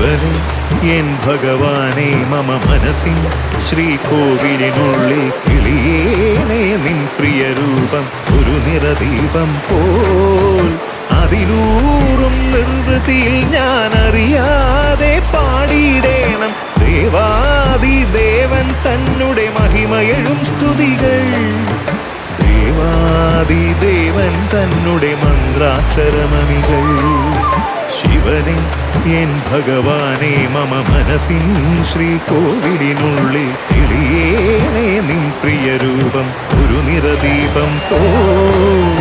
ശിവനെ എൻ ഭഗവാനെ മമ മനസ്സിൻ ശ്രീകോവിലിനുള്ളിൽ കിളിയേണേ നിൻ പ്രിയരൂപം ഒരു നിറദീപം പോൽ അതിലൂറും നിർവൃതിയിൽ ഞാൻ അറിയാതെ പാടിയിടേണം ദേവാദിദേവൻ തന്നുടെ മഹിമയെഴും സ്തുതികൾ ദേവാദിദേവൻ തന്നുടെ മന്ത്രാക്ഷരമണികൾ ശിവനെ എൻ ഭഗവാനെ മമ മനസ്സിൻ ശ്രീകോവിലിനുള്ളിൽ കിളിയേണേ നിൻ പ്രിയരൂപം ഒരു നിറദീപം പോൽ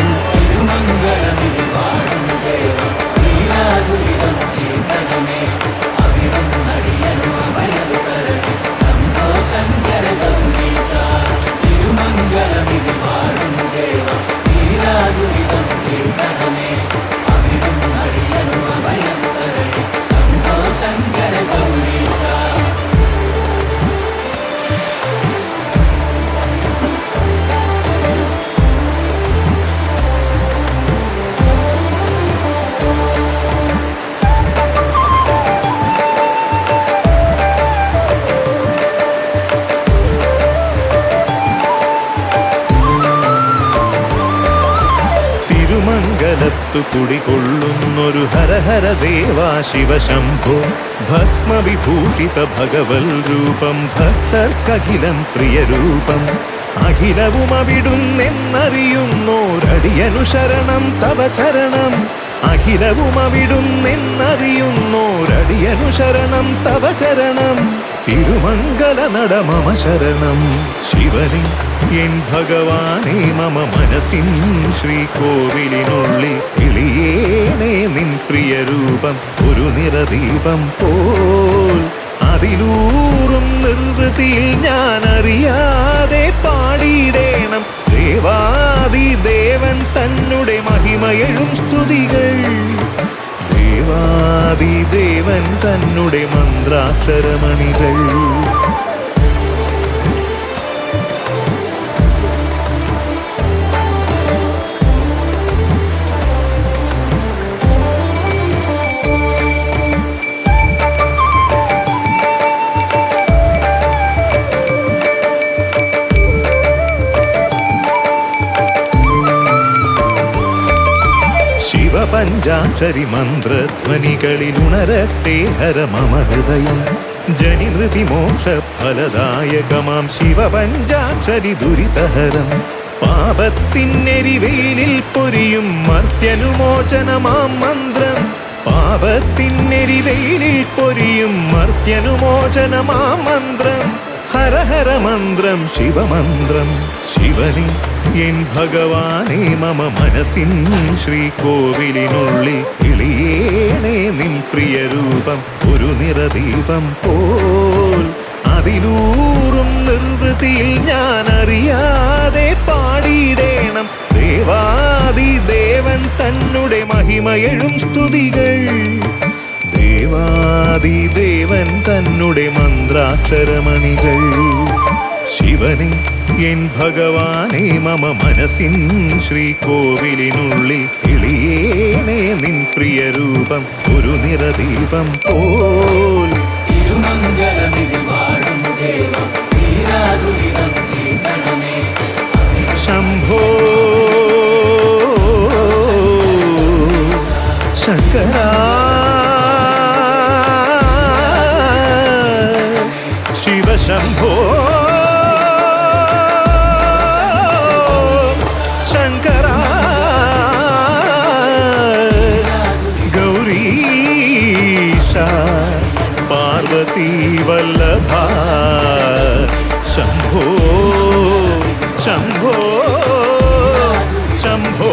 മംഗലത്തു കുടികൊള്ളുന്നൊരു ഹരഹര ദേവാ ശിവശംഭോ ഭസ്മവിഭൂഷിത ഭഗവൽ രൂപം ഭക്തർക്കഖിലം പ്രിയരൂപം അഖിലവും അവിടുന്നെന്നറിയുന്നോരടിയനു ശരണം തവ ചരണം അഖിലവും അവിടുന്നെന്നറിയുന്നോരടിയനു ശരണം തവ ചരണം തിരുമംഗല നട മമ ശരണം ശിവനെ എൻ ഭഗവാനെ മമ മനസ്സിൻ ശ്രീകോവിലിനുള്ളിൽ കിളിയേണേ നിൻ പ്രിയരൂപം ഒരു നിറദീപം പോൽ അതിലൂറും നിർവൃതിയിൽ ഞാൻ അറിയാതെ പാടിയിടേണം ദേവാദിദേവൻ തന്നുടെ മഹിമയെഴും സ്തുതികൾ ദേവാദിദേവൻ തന്നുടെ മന്ത്രാക്ഷരമണികൾ പഞ്ചാക്ഷരി മന്ത്രധ്വനികളിലുണരട്ടെ ഹര മമ ഹൃദയം ജനിമൃതി മോക്ഷ ഫലദായകമാം ശിവപഞ്ചാക്ഷരി ദുരിതഹരം പാപത്തിനെരിവെയിലിൽ പൊരിയും മർത്യനുമോചനമാം മന്ത്രം പാപത്തിനെരിവെയിലിൽ പൊരിയും മർത്യനുമോചനമാം മന്ത്രം ഹര ഹര മന്ത്രം ശിവമന്ത്രം ശിവനെ എൻ ഭഗവാനെ മമ മനസ്സിൻ ശ്രീകോവിലിനുള്ളിൽ കിളിയേണേ നിൻ പ്രിയരൂപം ഒരു നിറദീപം പോൽ അതിലൂറും നിർവൃതിയിൽ ഞാൻ അറിയാതെ പാടിയിടേണം ദേവാദിദേവൻ തന്നുടെ മഹിമയെഴും സ്തുതികൾ ദേവാദിദേവൻ തന്നുടെ മന്ത്രാക്ഷരമണികൾ ശിവനെ എൻ ഭഗവാനെ മമ മനസ്സിൻ ശ്രീകോവിലിനുള്ളിൽ കിളിയേണേ നിൻ പ്രിയരൂപം ഒരു നിറദീപം പോൽ ശംഭോ ശങ്കരാ ശിവശംഭോ ശങ്കരാ ഗൗരീശ പാർവതീ വല്ലഭ ശംഭോ ശംഭോ ശംഭോ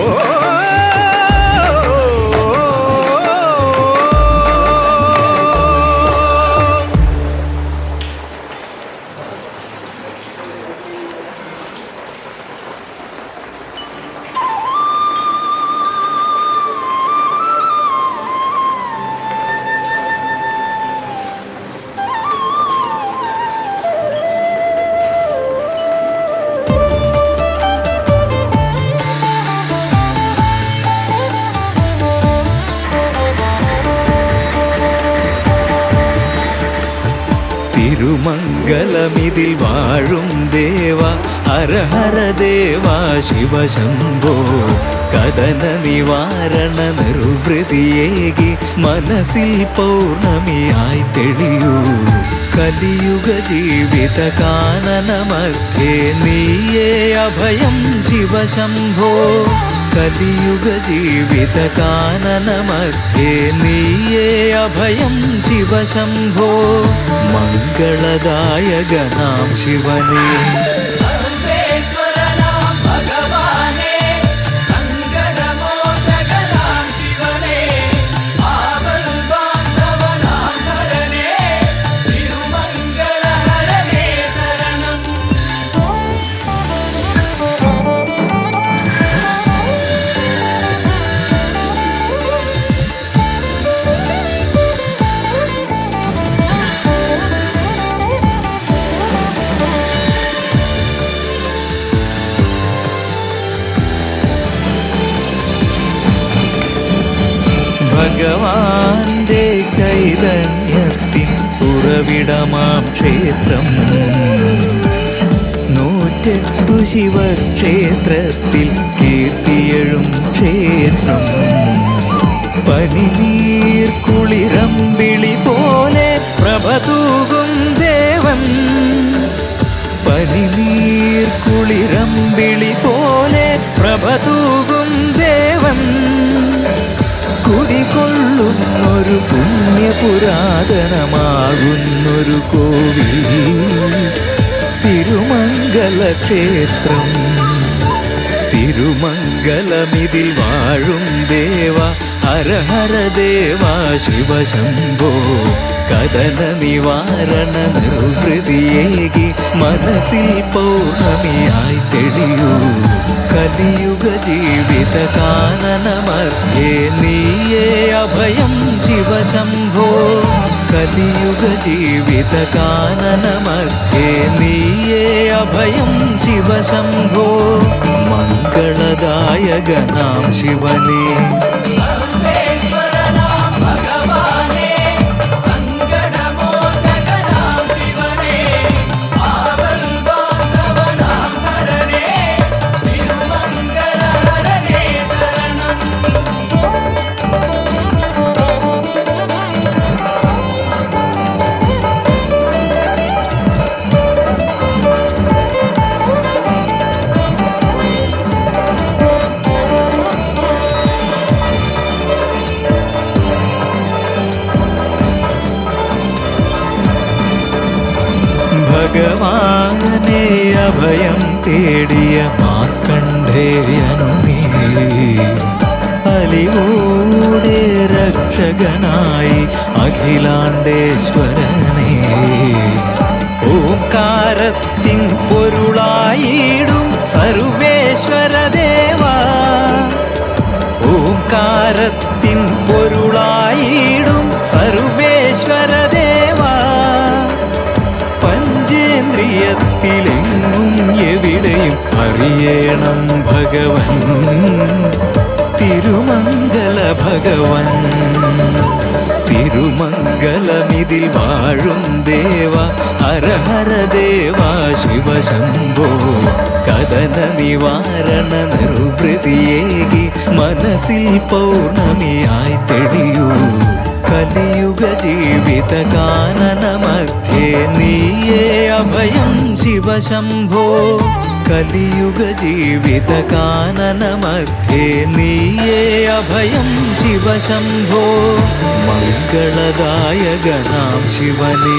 തിരുമംഗലമിതിൽ വാഴും ദേവ ഹര ഹര ദേവ ശിവശംഭോ കഥന നിവാരണ നിർവൃതിയേകി മനസ്സിൽ പൗർണമിയായി തെളിയൂ കലിയുഗ ജീവിത കാനനമധ്യേ നീയേ അഭയം ശിവശംഭോ കലിയുഗ ജീവിത കാനനമധ്യേ നീയേ അഭയം ശിവശംഭോ മംഗളദായകനാം ശിവനേ ഭഗവാന്റെ ചൈതന്യത്തിൻ ഉറവിടമാം ക്ഷേത്രം 108 ശിവക്ഷേത്രത്തിൽ കീർത്തിയെഴും ക്ഷേത്രം പനിനീർ കുളിരമ്പിളി പോലെ പ്രഭ തൂകും ദേവൻ പനിനീർ കുളിരമ്പിളി പോലെ പ്രഭ തൂകും ദേവൻ കുടികൊള്ളുന്നൊരു പുണ്യപുരാതനമാകുന്നൊരു കോവിൽ തിരുമംഗല ക്ഷേത്രം തിരുമംഗലമിതിൽ വാഴും ദേവ ഹര ഹര ദേവ ശിവശംഭോ കഥന നിവാരണ നിർവൃതിയേകി മനസ്സിൽ പൗർണമിയായി തെളിയൂ കലിയുഗ ജീവിത കാനനമധ്യേ നീയേ അഭയം ശിവശംഭോ കലിയുഗ ജീവിത കാനനമധ്യേ നീയേ അഭയം ശിവശംഭോ മംഗളദായകനാം ശിവനേ ഭഗവാനെ അഭയം തേടിയ മാർക്കണ്ഡേയനു നീ അലിവോടെ രക്ഷകനായി അഖിലാണ്ടേശ്വരനേ ഓംകാരത്തിൻ പൊരുളായിടും സർവേശ്വരദേവാ ഓംകാരത്തിൻ പൊരുളായിടും സർവേശ്വരദേവാ പഞ്ചേന്ദ്രിയത്തിലെങ്ങും എവിടെയും അറിയണം ഭഗവൻ തിരുമംഗല ഭഗവൻ തിരുമംഗലമിതിൽ വാഴും ദേവ ഹര ഹര ദേവ ശിവശംഭോ കഥന നിവാരണ നിർവൃതിയേകി മനസ്സിൽ പൗർണമിയായി തെളിയൂ കലിയുഗ ജീവിത കാനനമധ്യേ നീയേ അഭയം ശിവശംഭോ കലിയുഗ ജീവിത കാനനമധ്യേ നീയേ അഭയം ശിവശംഭോ മംഗളദായകനാം ശിവനേ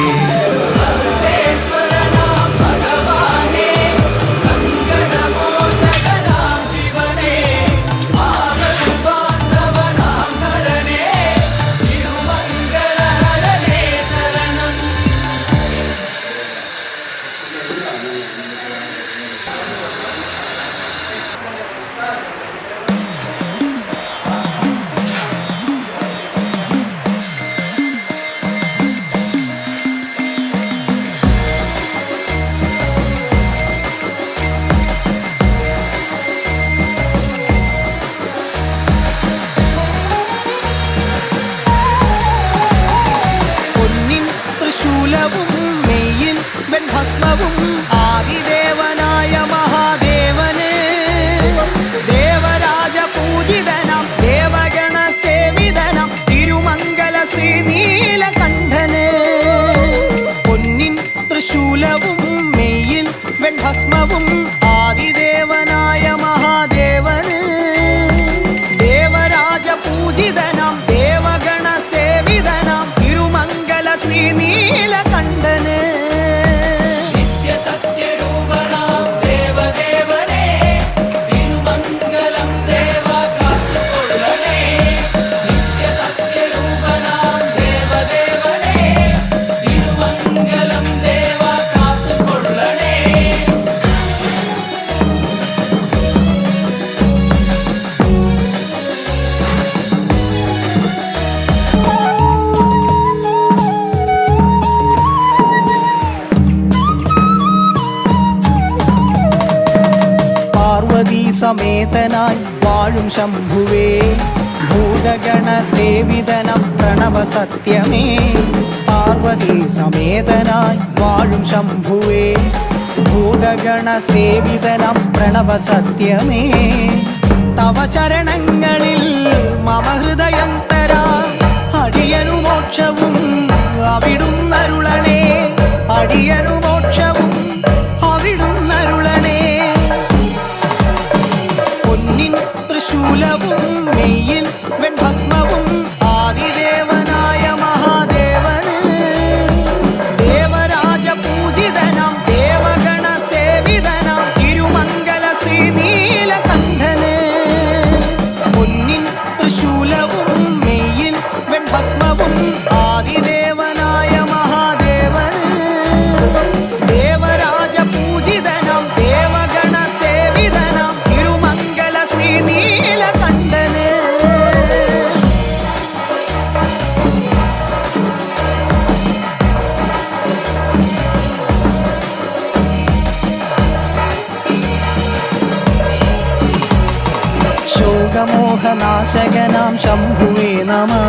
സമേതനായി വാഴും ശംഭുവേ ഭൂതഗണ സേവിതനം പ്രണവ സത്യമേ പാർവതി സമേതനായി വാഴും ശംഭുവേ ഭൂതഗണ സേവിതനം പ്രണവ സത്യമേ തവ ചരണങ്ങളിൽ മമ ഹൃദയം തരാ അടിയനു മോക്ഷവും അവിടുന്നരുളണേ അടിയനു മോക്ഷവും അവിടുന്നരുളണേ പൊന്നിൻ തൃശൂലവും മെയ്യിൽ വെൺഭസ്മവും ആദിദേവനായ മഹാദേവന് ദേവരാജ പൂജിതനം ദേവഗണ സേവിതനം തിരുമംഗല ശ്രീനീലകണ്ഠന് പൊന്നിൻ തൃശൂലവും മെയ്യിൽ വെൺഭസ്മവും ആദിദേവനായ മഹാദേവന് ദേവരാജ പൂജിതനം ദേവഗണ സേവിതനം തിരുമംഗല ശ്രീനീലകണ്ഠന് ശോകമോഹനാശകനാം ശംഭുവേ നമഃ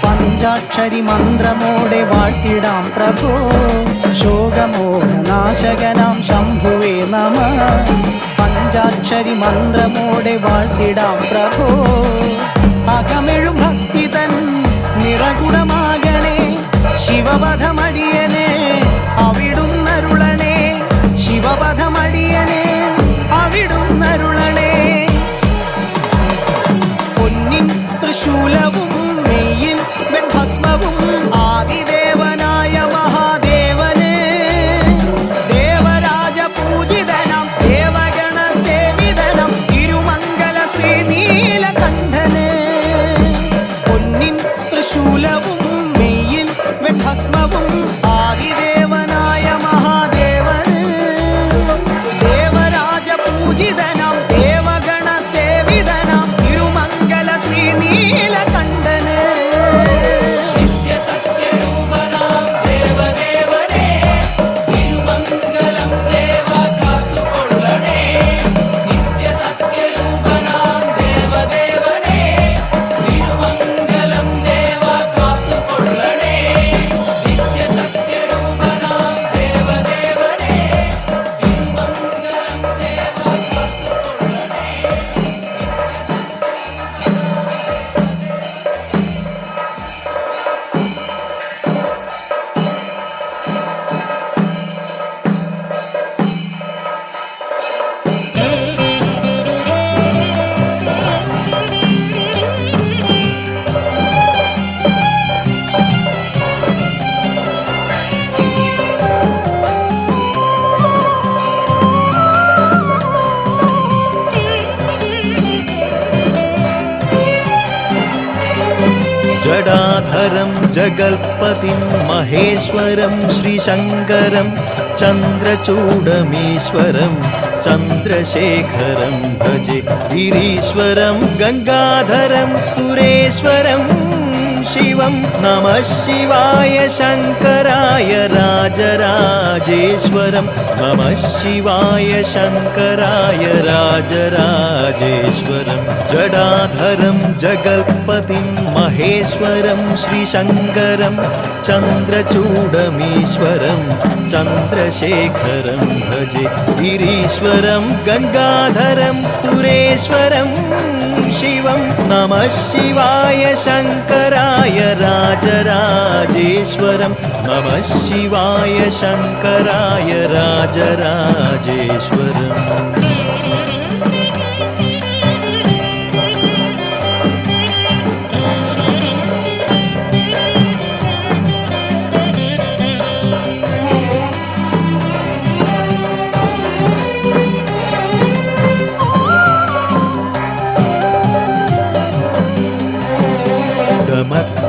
പഞ്ചാക്ഷരി മന്ത്രമോടെ വാഴ്ത്തിടാം പ്രഭോ ശോകമോഹനാശകനാം ശംഭുവേ നമഃ പഞ്ചാക്ഷരി മന്ത്രമോടെ വാഴ്ത്തിടാം പ്രഭോ അകമെഴും ഭക്തി തൻ നിറകുടമാകണേ ശിവവധമടിയനെ അവിടുന്നരുളണേ ശിവവധമടിയനെ അവിടുന്നരുളണേ പൊന്നിൻ തൃശൂലവും മെയ്യിൽ വെൺഭസ്മവും ആദിദേവനായ മഹാദേവന് ദേവരാജ പൂജിതനം ദേവഗണ സേവിതനം തിരുമംഗല ശ്രീനീലകണ്ഠന് പൊന്നിൻ തൃശൂലവും മെയ്യിൽ വെൺഭസ്മവും ആദിദേവനായ മഹാദേവന് ദേവരാജ പൂജിതനം ദേവഗണ സേവിതനം തിരുമംഗല ശ്രീനീലകണ്ഠന് നിത്യസത്യരൂപനാം ദേവദേവനേ തിരുമംഗലം ദേവ കാത്തുകൊള്ളണേ നിത്യസത്യരൂപനാം ദേവദേവനേ തിരുമംഗലം ദേവ കാത്തുകൊള്ളണേ നിത്യസത്യരൂപനാം ദേവദേവനേ തിരുമംഗലം ദേവ जडाधरं जगल्पतिं महेश्वरं श्रीशङ्करं चन्द्रचूडमीश्वरं चन्द्रशेखरं भजे गिरीश्वरं गङ्गाधरं सुरेश्वरं शिवं नमः शिवाय शङ्कराय राजराजेश्वरं नमः शिवाय शङ्कराय राजराजेश्वरं जडाधरं जगल्पतिं महेश्वरं श्रीशङ्करं चन्द्रचूडमीश्वरं चन्द्रशेखरं भजे गिरीश्वरं गङ्गाधरं सुरेश्वरं शिवं नमः शिवाय शङ्कराय राजराजेश्वरं नमः शिवाय शङ्कराय राजराजेश्वरम्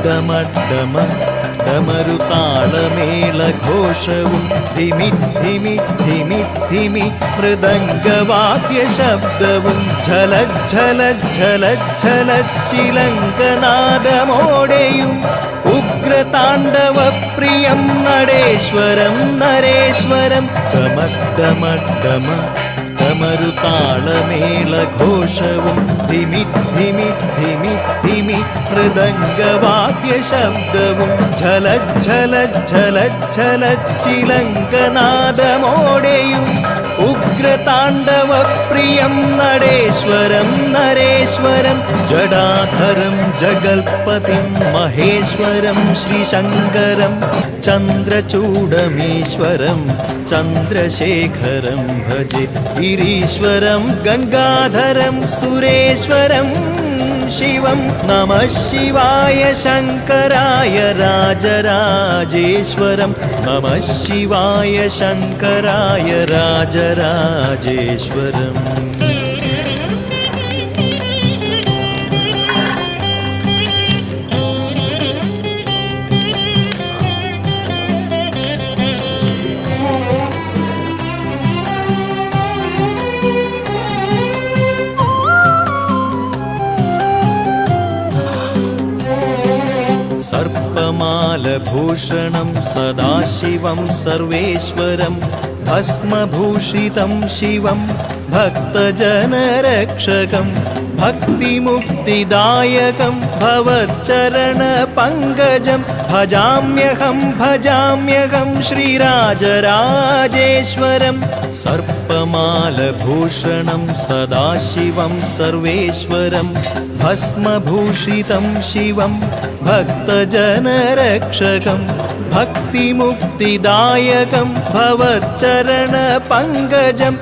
ഡമഡമഡമ ഡമരുതാളമേളഘോഷവും ധിമി ധിമി ധിമി ധിമി മൃദംഗവാദ്യശബ്ദവും ഝലജ്ജലജ്ജലജ്ജലച്ചിലങ്കനാദമോടെയും ഉഗ്രതാണ്ഡവപ്രിയം നടേശ്വരം നരേശ്വരം ഡമഡമഡമ ഡമരുതാളമേളഘോഷവും ധിമി ധിമി ധിമി ധിമി മൃദംഗവാദ്യശബ്ദവും ഝലജ്ജലജ്ജലജ്ജലച്ചിലങ്കനാദമോടെയും ഉഗ്രതാണ്ഡവപ്രിയം നടേശ്വരം നരേശ്വരം ജടാധരം ജഗൽപതിം മഹേശ്വരം ശ്രീശങ്കരം ചന്ദ്രചൂഡമീശ്വരം ചന്ദ്രശേഖരം ഭജെ ഗിരീശ്വരം ഗംഗാധരം സുരേശ്വരം ശിവം നമഃ ശിവായ ശങ്കരായ രാജരാജേശ്വരം നമഃ ശിവായ ശങ്കരായ രാജരാജേശ്വരം. സർപ്പമാലഭൂഷണം സദാശിവം സർവേശ്വരം ഭസ്മഭൂഷിതം ശിവം ഭക്തജനരക്ഷകം ഭക്തിമുക്തിദായകം ഭവച്ചരണപങ്കജം ഭജാമ്യഹം ശ്രീരാജരാജേശ്വരം. സർപ്പമാലഭൂഷണം സദാശിവം സർവേശ്വരം ഭസ്മഭൂഷിതം ശിവം ഭക്തജനരക്ഷകം ഭക്തിമുക്തിദായകം ഭവച്ചരണപങ്കജം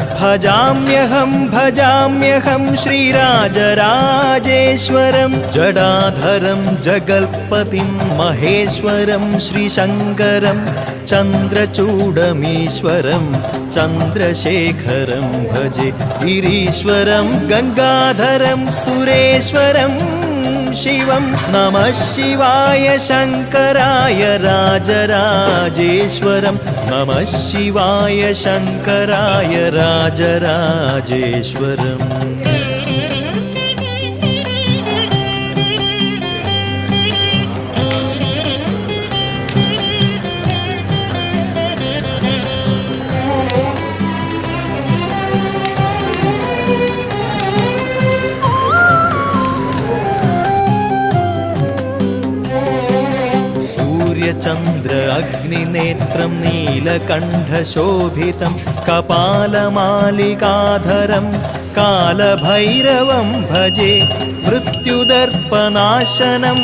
ഭജാമ്യഹം ശ്രീരാജരാജേശ്വരം. ജടാധരം ജഗൽപതിം മഹേശ്വരം ശ്രീശങ്കരം ചന്ദ്രചൂഡമീശ്വരം ചന്ദ്രശേഖരം ഭജെ ഗിരീശ്വരം ഗംഗാധരം സുരേശ്വരം ശിവം നമഃ ശിവായ ശങ്കരായ രാജരാജേശ്വരം നമഃ ശിവായ ശങ്കരായ രാജരാജേശ്വരം. ചന്ദ്ര അഗ്നിനേത്രം നീലകണ്ഠശോഭിതം കപാലമാലികാധരം കാലഭൈരവം ഭജേ മൃത്യുദർപ്പനാശനം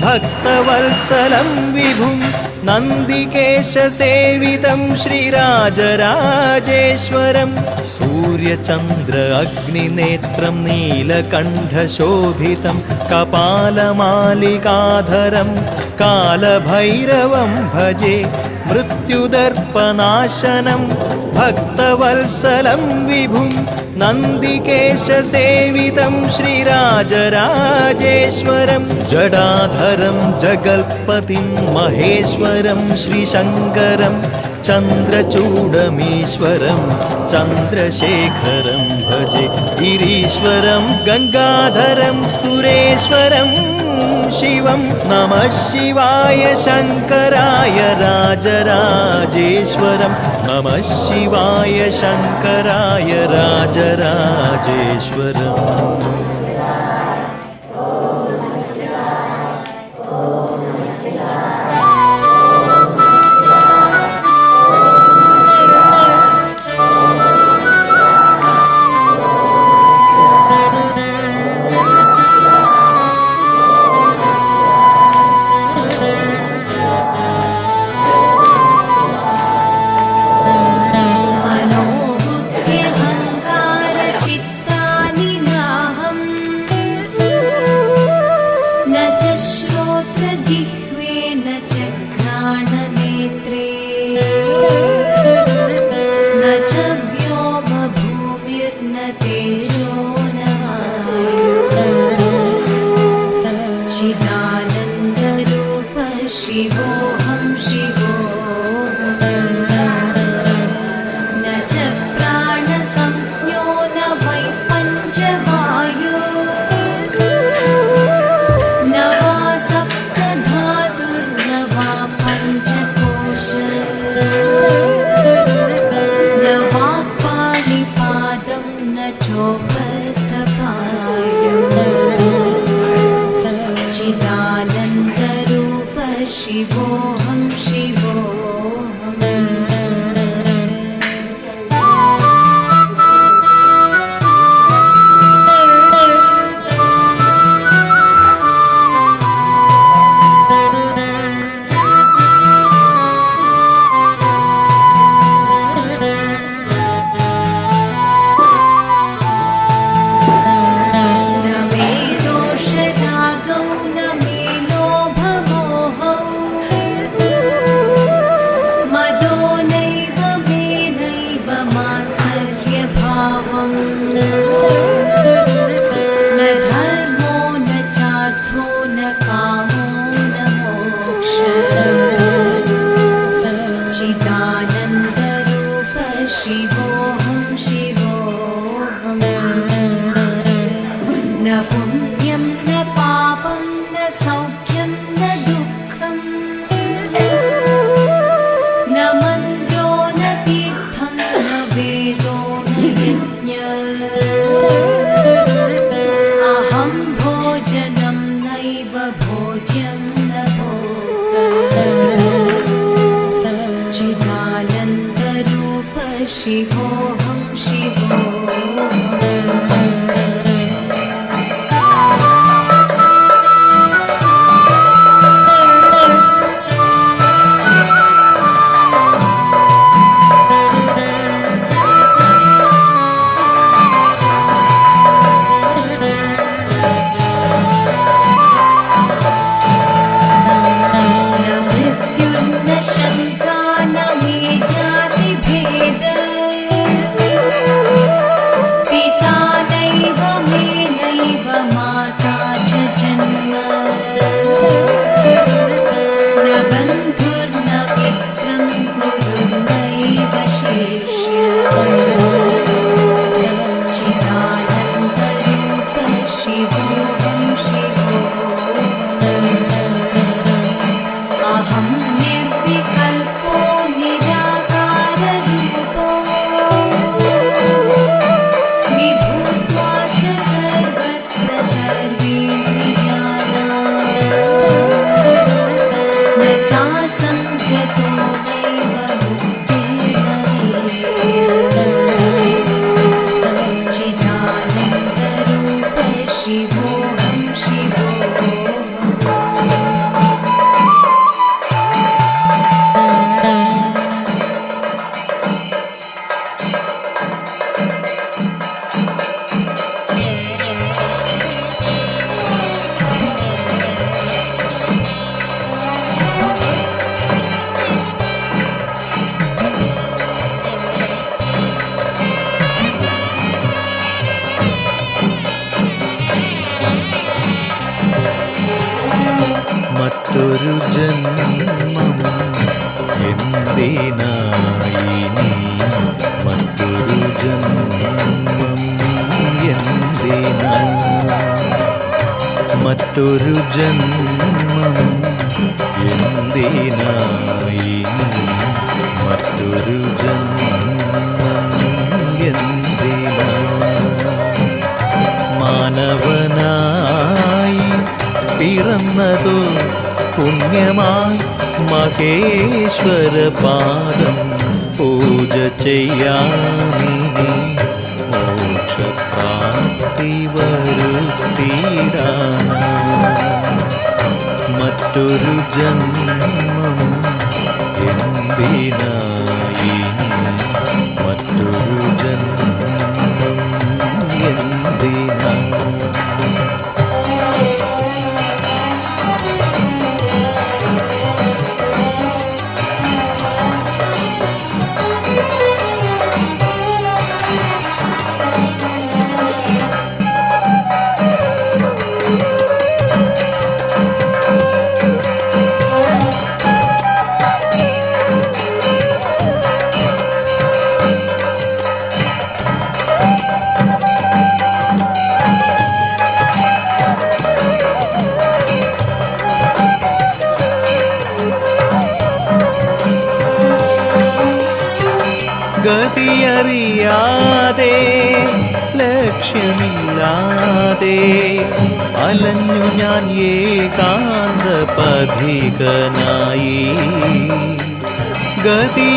ഭക്തവത്സലം വിഭും നന്ദികേശസേവിതം ശ്രീരാജരാജേശ്വരം. സൂര്യചന്ദ്ര അഗ്നിനേത്രം നീലകണ്ഠശോഭിതം കപാലമാലികാധരം കാലഭൈരവം ഭജേ മൃത്യുദർപ്പനാശനം ഭക്തവത്സലം വിഭും നന്ദികേശസേവിതം ശ്രീരാജരാജേശ്വരം. ജടാധരം ജഗൽപതിം മഹേശ്വരം ശ്രീശങ്കരം ചന്ദ്രചൂഡമീശ്വരം ചന്ദ്രശേഖരം ഭജെ ഗിരീശ്വരം ഗംഗാധരം സുരേശ്വരം ശിവം നമഃ ശിവായ ശങ്കരായ രാജരാജേശ്വരം നമഃ ശിവായ ശങ്കരായ രാജരാജേശ്വരം. शिवोऽहं शिवोऽहं न च प्राणसंज्ञो न वै पञ्चवायु न वा सप्तधातुर्न वा पञ्चकोश न वाक्पाणिपादं भोज्यं न भोक्ता चिदानन्दरूप शिवोऽहं शिवोऽहम् മറ്റൊരു ജന്മം എന്തിനായി നീ മറ്റൊരു ജന്മം എന്തിനായി മറ്റൊരു ജന്മം എന്തിനായി നീ മറ്റൊരു ജന്മം എന്തിനായി മാനവനായി പിറന്നതോ പുണ്യമായി മഹേശ്വരപാദം പൂജ ചെയ്യാമിനി മോക്ഷപ്രാപ്തി വരുത്തിടാൻ മറ്റൊരു ജന്മം എന്തിനായി മറ്റൊരു ജന്മം എന്തിനായി ഗതിയറിയാതെ ലക്ഷ്യമില്ലാതെ അലഞ്ഞു ഞാൻ ഏകാന്ത പഥികനായി ഗതിയറിയാതെ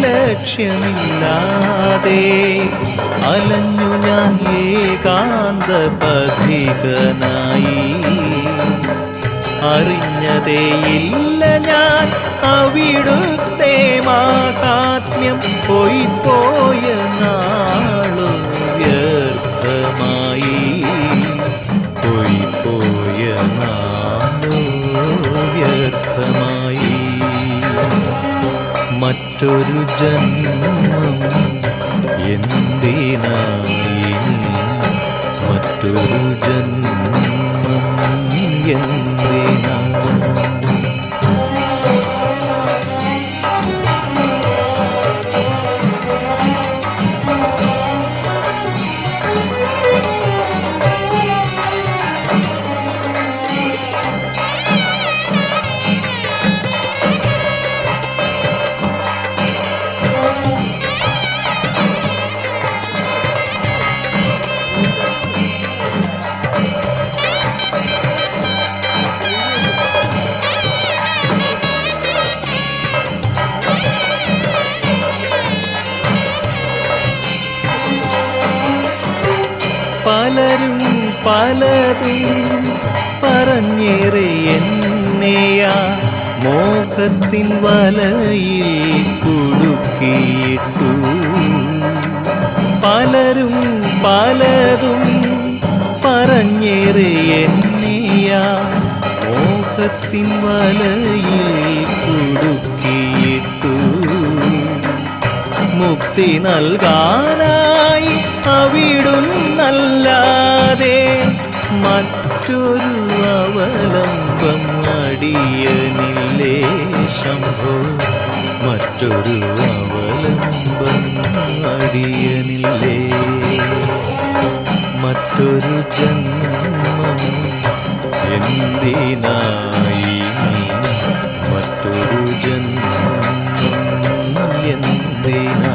ലക്ഷ്യമില്ലാതെ അലഞ്ഞു ഞാൻ ഏകാന്ത പഥികനായി അറിഞ്ഞതേയില്ല ഞാൻ അവിടുത്തെ മാഹാത്മ്യം പോയ നാളു വ്യർത്ഥമായി പോയ നാളു വ്യർത്ഥമായി മറ്റൊരു ജന്മം എന്തിനായി മറ്റൊരു ജന്മം എന്തിനായി പലതും പറഞ്ഞേറെ എന്നെയാ മോഹത്തിൻ വലയിൽ കുടുക്കിയിട്ടു. പലരും പലതും പറഞ്ഞേറെ എന്നെയാ മോഹത്തിൻ വലയിൽ കുടുക്കിയിട്ടു. മുക്തി നൽകാനായി അവിടുന്നല്ലാതെ മറ്റൊരു അവലംബം അടിയനില്ലേ ശംഭോ, മറ്റൊരു അവലംബം അടിയനില്ലേ. മറ്റൊരു ജന്മം എന്തിനായി, മറ്റൊരു ജന്മം എന്തിനാ.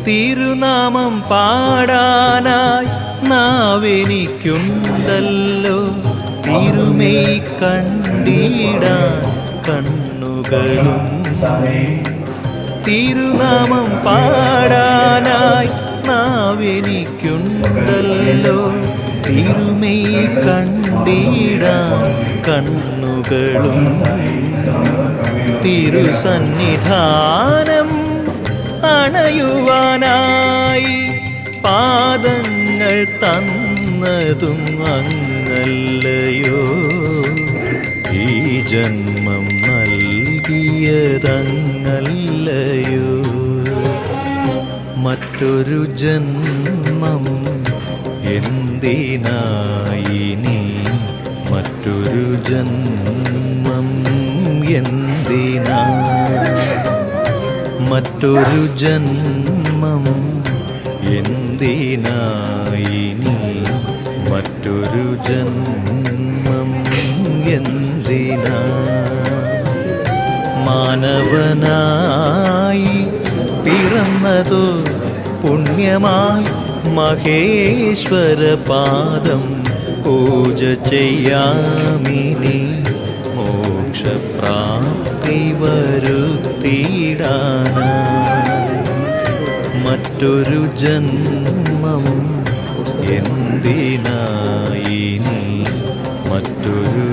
തിരുനാമം പാടാനായി നാവെനിക്കുണ്ടല്ലോ, തിരുമേയ് കണ്ടിടാൻ കണ്ണുകളും. തിരുനാമം പാടാനായി നാവെനിക്കുണ്ടല്ലോ, തിരുമേയ് കണ്ടിടാൻ കണ്ണുകളും. തിരുസന്നിധാനം അണയുവാനായി പാദങ്ങൾ തന്നതും അങ്ങല്ലയോ, ഈ ജന്മം നൽകിയതങ്ങല്ലയോ. മറ്റൊരു ജന്മം എന്തിനായി നീ, മറ്റൊരു ജന്മം എന്തിനാ. മറ്റൊരു ജന്മം എന്തിനായി നീ, മറ്റൊരു ജന്മം എന്തിനാ. മാനവനായി പിറന്നതോ പുണ്യമായി മഹേശ്വരപാദം പൂജ ചെയ്യാമിനി, മോക്ഷപ്രാപ്തി വരുത്തിയിടാനായി. മറ്റൊരു ജന്മം എന്തിനായി നീ, മറ്റൊരു